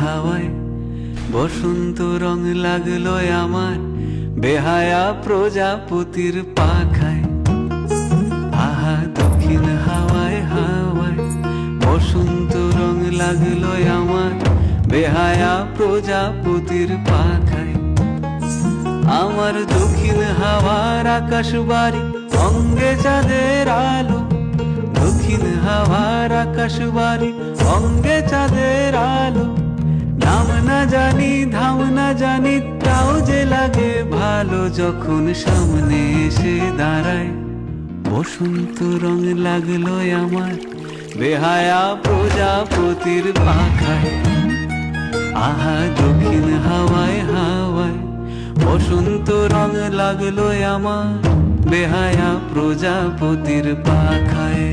হাওয়ায় বসন্ত রং লাগলো আমার বেহায়া প্রজাপতির পাখায়। আহা দক্ষিণ হাওয়ায় হাওয়ায় বসন্ত রং লাগলো আমার বেহায়া প্রজাপতির পাখায়। আমার দক্ষিণ হাওয়ার আকাশ বাড়ি অঙ্গে চাঁদের আলো, দক্ষিণ হাওয়ার আকাশ বাড়ি অঙ্গে চাঁদের আলো। নাম না জানি ধাম না জানি তাও যে লাগে ভালো যখন সামনে এসে দাঁড়ায়। বসন্ত রং লাগলো আমার বেহায়া প্রজাপতির পাখায়। আহা দক্ষিণ হাওয়ায় হাওয়ায় বসন্ত রং লাগলো আমার বেহায়া প্রজাপতির পাখায়।